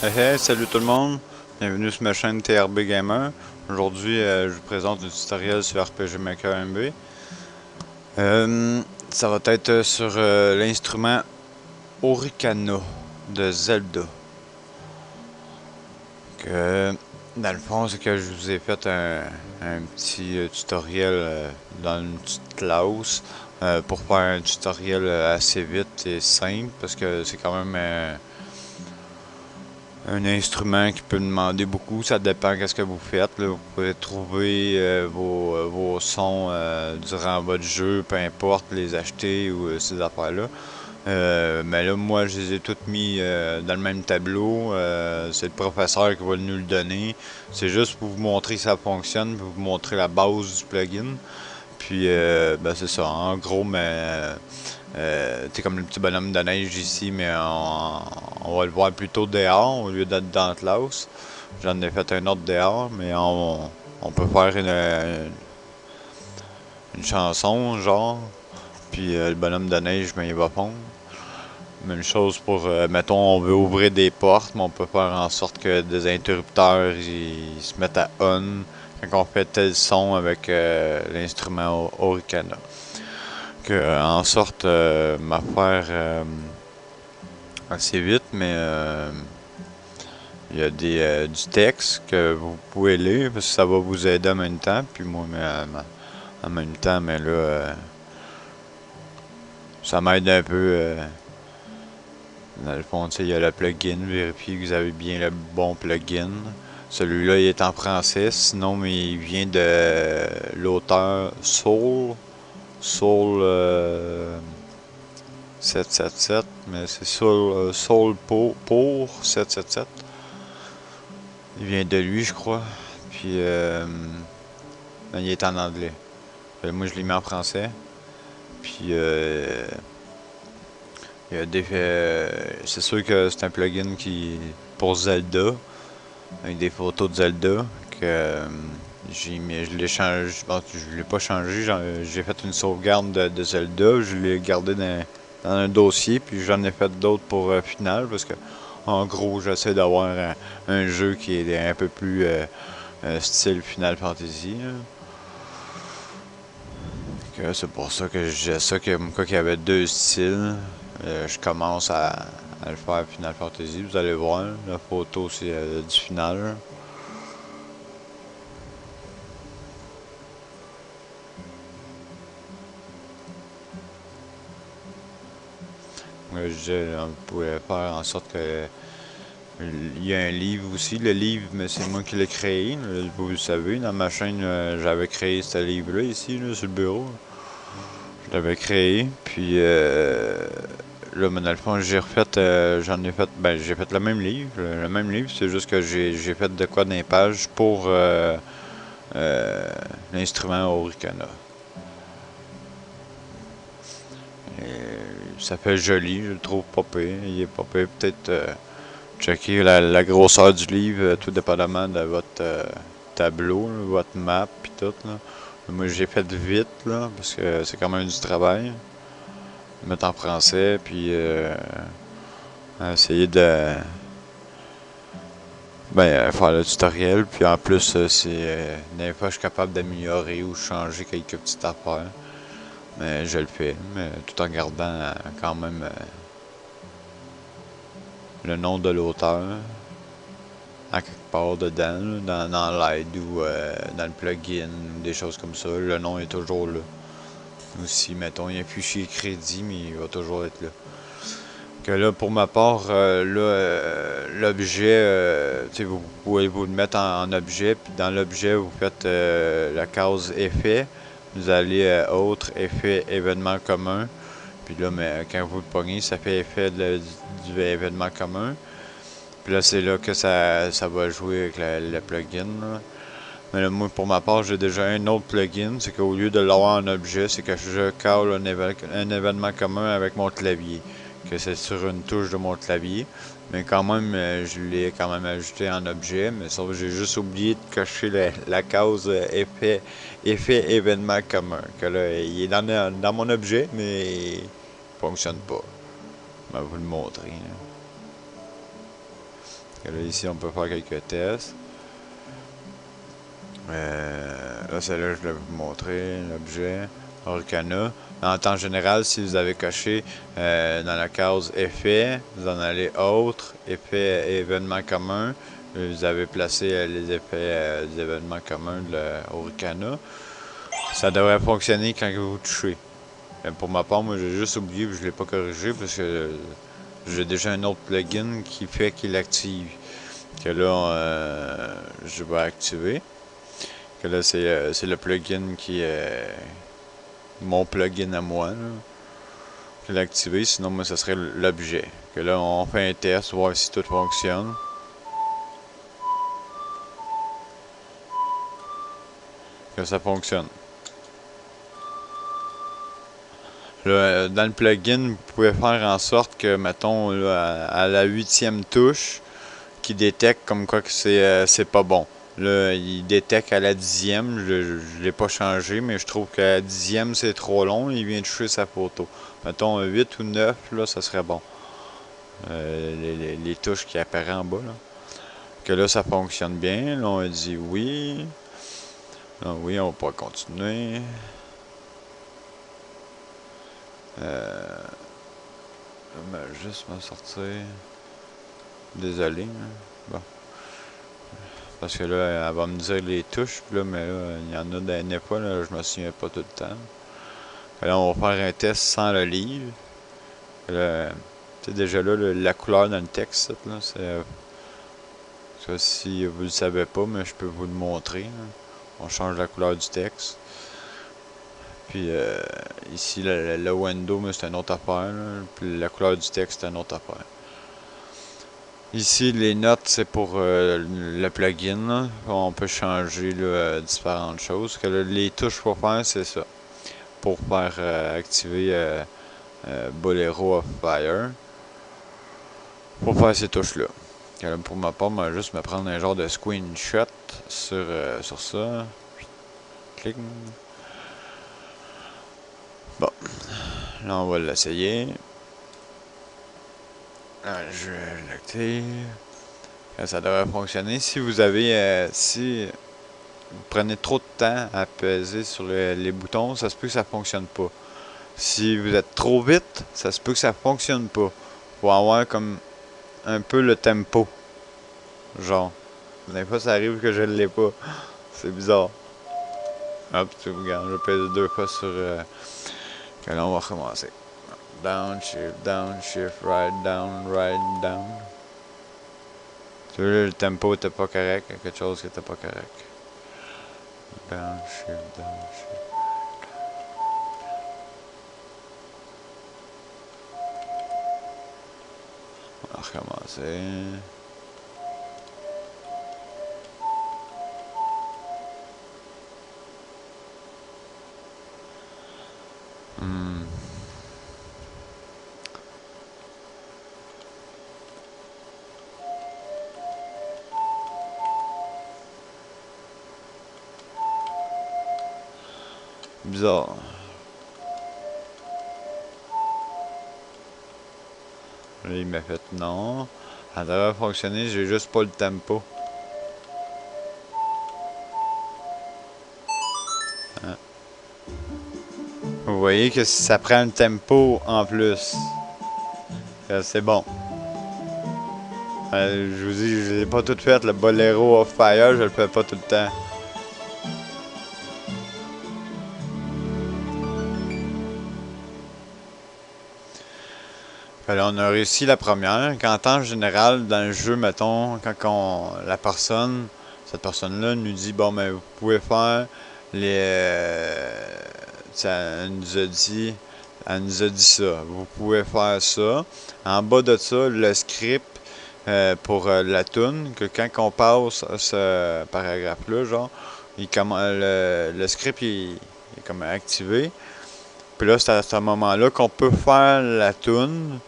Hey, hey, salut tout le monde, bienvenue sur ma chaîne TRB Gamer. Aujourd'hui, je vous présente un tutoriel sur RPG Maker MB. Ça va être sur l'instrument Ocarina de Zelda. Que, dans le fond, c'est que je vous ai fait un petit tutoriel dans une petite classe pour faire un tutoriel assez vite et simple parce que c'est quand même un instrument qui peut demander beaucoup, ça dépend qu'est-ce que vous faites. Là. Vous pouvez trouver vos sons durant votre jeu, peu importe, les acheter ou ces affaires-là. Mais là, moi, je les ai toutes mis dans le même tableau. C'est le professeur qui va nous le donner. C'est juste pour vous montrer que ça fonctionne, pour vous montrer la base du plugin. Puis, ben, c'est ça. En gros, mais t'es comme le petit bonhomme de neige ici, mais on va le voir plutôt dehors au lieu d'être dans la classe. J'en ai fait un autre dehors, mais on peut faire une chanson, genre. Puis le bonhomme de neige, ben, il va fondre. Même chose pour, mettons, on veut ouvrir des portes, mais on peut faire en sorte que des interrupteurs ils se mettent à on quand on fait tel son avec l'instrument Ocarina. Que, en sorte m'affaire assez vite, mais il y a du texte que vous pouvez lire parce que ça va vous aider en même temps. Puis moi, mais, en même temps, mais là, ça m'aide un peu. Dans le fond, il y a le plugin, vérifiez que vous avez bien le bon plugin. Celui-là, il est en français, sinon, mais il vient de l'auteur Soul 777, mais c'est Soul pour 777. Il vient de lui, je crois. Puis, ben, il est en anglais. Moi, je l'ai mis en français. Puis, il y a c'est sûr que c'est un plugin qui pour Zelda, avec des photos de Zelda, que je l'ai changé. Bon, je l'ai pas changé, j'ai fait une sauvegarde de Zelda, je l'ai gardé dans un dossier, puis j'en ai fait d'autres pour Final, parce que en gros, j'essaie d'avoir un jeu qui est un peu plus style Final Fantasy. C'est pour ça que j'ai ça, que quoi qu'il y avait deux styles. Je commence à le faire Final Fantasy. Vous allez voir, la photo c'est du final. On pouvait faire en sorte que il y a un livre aussi. Le livre, mais c'est moi qui l'ai créé. Là, vous le savez, dans ma chaîne, j'avais créé ce livre-là ici, là, sur le bureau. Je l'avais créé, puis là, mais dans le fond, j'ai refait, j'en ai fait, ben, j'ai fait le même livre, c'est juste que j'ai fait de quoi d'un page pour euh, l'instrument Auricana. Ça fait joli, je le trouve pas pire, il est pas pire, peut-être checker la grosseur du livre, tout dépendamment de votre tableau, là, votre map, puis tout, là. Moi, j'ai fait vite, là, parce que c'est quand même du travail. Mettre en français, puis essayer de faire le tutoriel. Puis en plus, des fois, je suis capable d'améliorer ou changer quelques petites affaires. Mais je le fais, mais tout en gardant quand même le nom de l'auteur à quelque part dedans, là, dans l'aide ou dans le plugin, des choses comme ça. Le nom est toujours là. Aussi, mettons, il y a un fichier crédit, mais il va toujours être là. Que là, pour ma part, l'objet, vous pouvez vous le mettre en objet, puis dans l'objet, vous faites la case effet, vous allez à autre effet événement commun, puis là, mais quand vous le pognez, ça fait effet du événement commun, puis là, c'est là que ça va jouer avec le plugin, là. Mais là, moi, pour ma part, j'ai déjà un autre plugin, c'est qu'au lieu de l'avoir en objet, c'est que je cale un événement commun avec mon clavier. Que c'est sur une touche de mon clavier. Mais quand même, je l'ai quand même ajouté en objet. Mais sauf que j'ai juste oublié de cocher la case effet événement commun. Que là, il est dans mon objet, mais il fonctionne pas. Je vais vous le montrer, là. Là, ici, on peut faire quelques tests. Là, celle-là, je vais vous montrer l'objet Oricana. En temps général, si vous avez coché dans la case effets, vous en allez autres, effets et événements communs. Vous avez placé les effets des événements communs de l'Oricana. Ça devrait fonctionner quand vous touchez. Pour ma part, moi, j'ai juste oublié que je ne l'ai pas corrigé parce que j'ai déjà un autre plugin qui fait qu'il active. Que là, je vais activer. Que là, c'est le plugin qui est mon plugin à moi. Là. Je l'ai activé, sinon moi, ça serait l'objet. Que là, on fait un test, voir si tout fonctionne. Que ça fonctionne. Là, dans le plugin, vous pouvez faire en sorte que, mettons, là, à la 8e touche, qui détecte comme quoi que c'est pas bon. Là, il détecte à la 10e, je l'ai pas changé, mais je trouve qu'à la 10e c'est trop long, il vient toucher sa photo. Mettons 8 ou 9, là, ça serait bon. Les touches qui apparaissent en bas, là. Que là, ça fonctionne bien. Là, on dit oui. Là, oui, on va pas continuer. Je vais juste m'en sortir. Désolé. Hein. Bon. Parce que là, elle va me dire les touches, là, mais là, il y en a des fois, là, je me souviens pas tout le temps. Là, on va faire un test sans le livre. C'est déjà là, la couleur dans le texte, là, c'est... Ça, si vous le savez pas, mais je peux vous le montrer. Là. On change la couleur du texte. Puis ici, le window, c'est une autre affaire. Là. Puis la couleur du texte, c'est une autre affaire. Ici, les notes, c'est pour le plugin. Là. On peut changer là, différentes choses. Que là, les touches pour faire, c'est ça. Pour faire activer Bolero of Fire. Pour faire ces touches-là. Pour ma part, je vais juste me prendre un genre de screenshot sur ça. Clic. Bon. Là, on va l'essayer. Je l'active. Ça devrait fonctionner. Si vous avez... si vous prenez trop de temps à peser sur les boutons, ça se peut que ça fonctionne pas. Si vous êtes trop vite, ça se peut que ça fonctionne pas. Faut avoir comme un peu le tempo. Genre. Des fois, ça arrive que je l'ai pas. C'est bizarre. Hop, tu regardes, je pèse 2 fois sur... que là, on va recommencer. Down, shift, right, down, down. Tu vois, le tempo était pas correct, il y a quelque chose qui était pas correct. Down, shift, down, shift. On va recommencer. Bizarre. Là, il m'a fait non. Ça devrait fonctionner, j'ai juste pas le tempo. Hein? Vous voyez que ça prend le tempo en plus. C'est bon. Je vous dis, je l'ai pas tout fait. Le Bolero of Fire, je le fais pas tout le temps. Là, on a réussi la première. Qu'en temps général, dans le jeu, mettons, quand cette personne-là nous dit, bon, mais vous pouvez faire elle nous a dit ça. Vous pouvez faire ça. En bas de ça, le script pour la toune, que quand on passe à ce paragraphe-là, genre, le script il est comme activé. Puis là, c'est à ce moment-là qu'on peut faire la toune.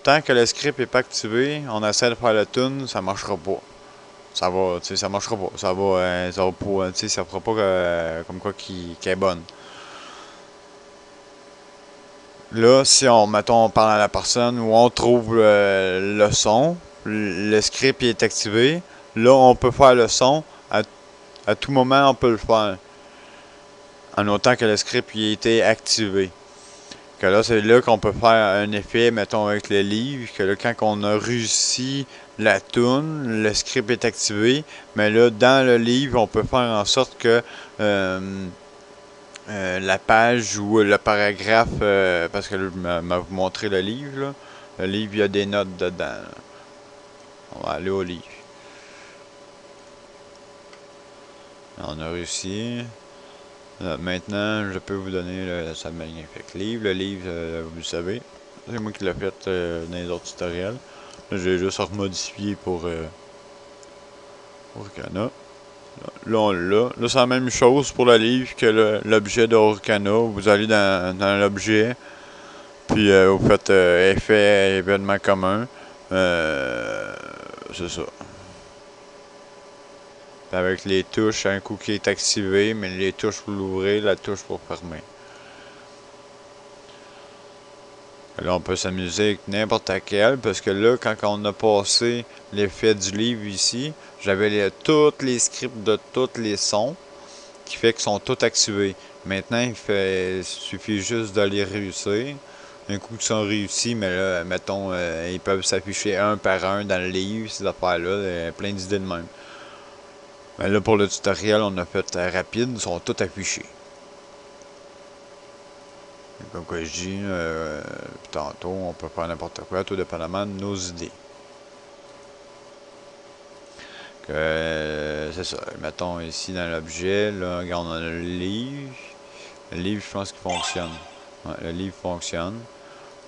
Tant que le script n'est pas activé, on essaie de faire la tune, ça marchera pas. Ça va, tu sais, ça marchera pas. Ça va pas, tu sais, ça fera pas comme quoi qui est bonne. Là, si on, mettons, on parle à la personne ou on trouve le son, le script est activé. Là, on peut faire le son. À tout moment, on peut le faire. En autant que le script ait été activé. Que là, c'est là qu'on peut faire un effet, mettons, avec le livre. Que là, quand on a réussi la toune, le script est activé. Mais là, dans le livre, on peut faire en sorte que la page ou le paragraphe, parce que là, je vais vous montrer le livre, là. Le livre, il y a des notes dedans. Là. On va aller au livre. On a réussi. Là, maintenant, je peux vous donner le magnifique livre. Le livre, vous le savez, c'est moi qui l'ai fait dans les autres tutoriels. Là, j'ai juste remodifié pour Orkana. Là, on l'a. Là, c'est la même chose pour le livre que l'objet d'Orkana. Vous allez dans l'objet, puis vous faites effet, événement commun. C'est ça. Avec les touches, un coup qui est activé, mais les touches pour l'ouvrir, la touche pour fermer. Là, on peut s'amuser avec n'importe quel, parce que là, quand on a passé l'effet du livre ici, j'avais tous les scripts de tous les sons, qui fait qu'ils sont tous activés. Maintenant, il suffit juste de les réussir. Un coup qu'ils sont réussis, mais là, mettons, ils peuvent s'afficher un par un dans le livre, ces affaires-là, plein d'idées de même. Mais là, pour le tutoriel, on a fait rapide, ils sont tous affichés. Comme que je dis, tantôt, on peut faire n'importe quoi, tout dépendamment de nos idées. C'est ça. Mettons ici dans l'objet, là, regarde, on a le livre. Le livre, je pense qu'il fonctionne. Ouais, le livre fonctionne.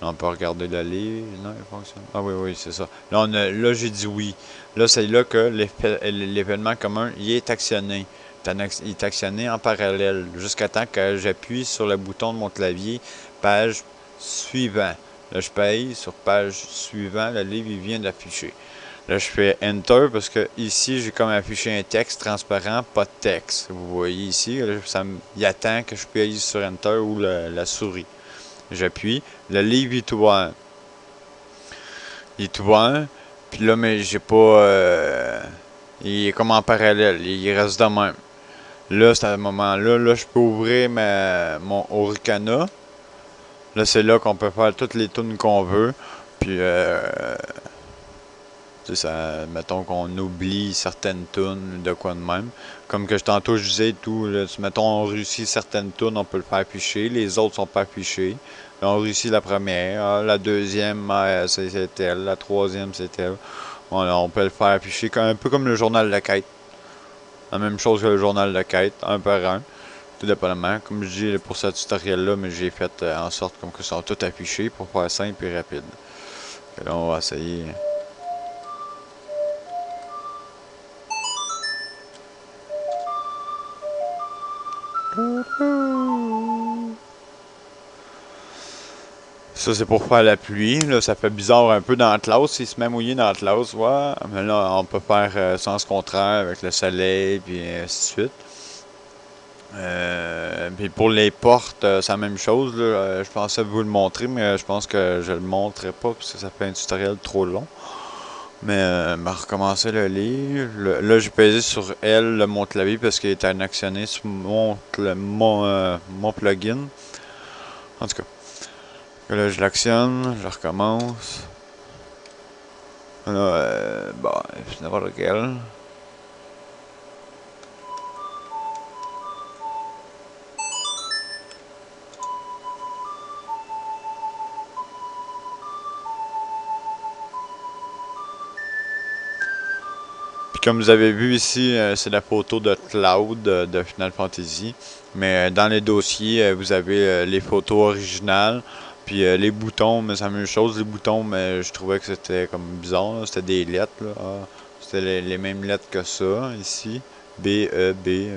Là, on peut regarder le livre. Non, il fonctionne. Ah oui, oui, c'est ça. Là, j'ai dit oui. Là, c'est là que l'événement commun, il est actionné. Il est actionné en parallèle. Jusqu'à temps que j'appuie sur le bouton de mon clavier, page suivant. Là, je paye sur page suivant. Le livre, il vient d'afficher. Là, je fais Enter parce que ici, j'ai comme affiché un texte transparent, pas de texte. Vous voyez ici, là, il attend que je paye sur Enter ou la souris. J'appuie. Le livre est ouvert. Il est ouvert. Puis là, mais j'ai pas... il est comme en parallèle. Il reste de même. Là, c'est à ce moment-là. Là, je peux ouvrir mon Orkana. Là, c'est là qu'on peut faire toutes les tunes qu'on veut. Puis... ça, mettons qu'on oublie certaines tunes, de quoi de même. Comme que tantôt je disais tout, là, mettons on réussit certaines tunes, on peut le faire afficher, les autres sont pas affichés. Là, on réussit la première, la deuxième c'est elle, la troisième c'est elle. On peut le faire afficher un peu comme le journal de quête. La même chose que le journal de quête, un par un. Tout dépendamment. Comme je dis pour ce tutoriel-là, mais j'ai fait en sorte comme que sont tous affichés pour faire simple et rapide. Et là, on va essayer. Ça, c'est pour faire la pluie. Là, ça fait bizarre un peu dans la classe. Il se met mouillé dans la classe. Ouais. Mais là, on peut faire sens contraire avec le soleil, puis ainsi de suite. Puis pour les portes, c'est la même chose. Là. Je pensais vous le montrer, mais je pense que je le montrerai pas parce que ça fait un tutoriel trop long. Mais recommencer le livre. Là, j'ai pesé sur L, mon clavier, parce qu'il était actionné sur mon plugin. En tout cas. Là, je l'actionne, je recommence. Là, bon, c'est n'importe lequel. Puis comme vous avez vu ici, c'est la photo de Cloud de Final Fantasy. Mais dans les dossiers, vous avez les photos originales. Puis les boutons, mais c'est la même chose, les boutons, mais je trouvais que c'était comme bizarre, c'était des lettres, là. C'était les mêmes lettres que ça, ici. B, E, B,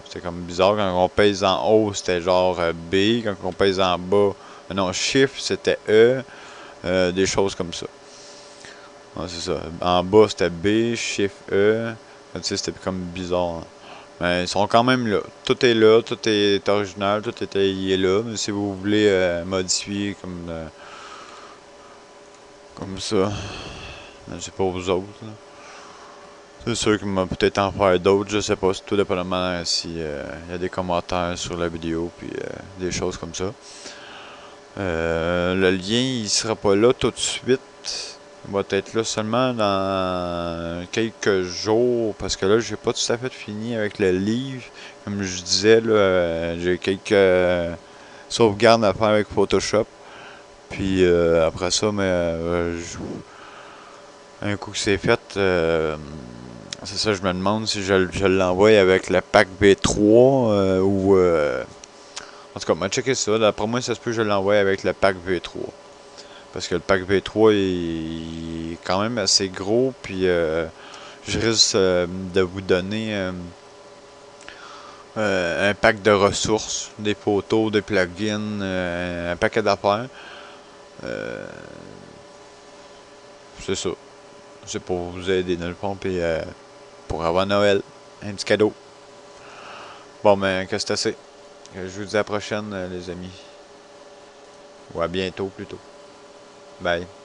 c'était comme bizarre. Quand on pèse en haut, c'était genre B. Quand on pèse en bas, non, Shift, c'était E. Des choses comme ça. Ouais, c'est ça. En bas, c'était B, Shift, E. Tu sais, c'était comme bizarre. Mais ils sont quand même là. Tout est là, tout est original, tout est là. Mais si vous voulez modifier comme ça, C'est pas vous autres, là. C'est sûr qu'il m'a peut-être en faire d'autres, je sais pas, c'est tout dépendamment si y a des commentaires sur la vidéo, puis des choses comme ça. Le lien, il sera pas là tout de suite. Il va être là seulement dans quelques jours, parce que là, j'ai pas tout à fait fini avec le livre. Comme je disais, là, j'ai quelques sauvegardes à faire avec Photoshop. Puis après ça, mais un coup que c'est fait, c'est ça, je me demande si je l'envoie avec le pack V3 ou... en tout cas, on va checker ça. D'après moi, ça se peut que je l'envoie avec le pack V3. Parce que le pack V3 est quand même assez gros. Puis je risque de vous donner un pack de ressources, des photos, des plugins, un paquet d'affaires. Euh, c'est ça. C'est pour vous aider dans le fond. Puis pour avoir Noël. Un petit cadeau. Bon, ben, que c'est assez. Je vous dis à la prochaine, les amis. Ou à bientôt, plutôt. Bye.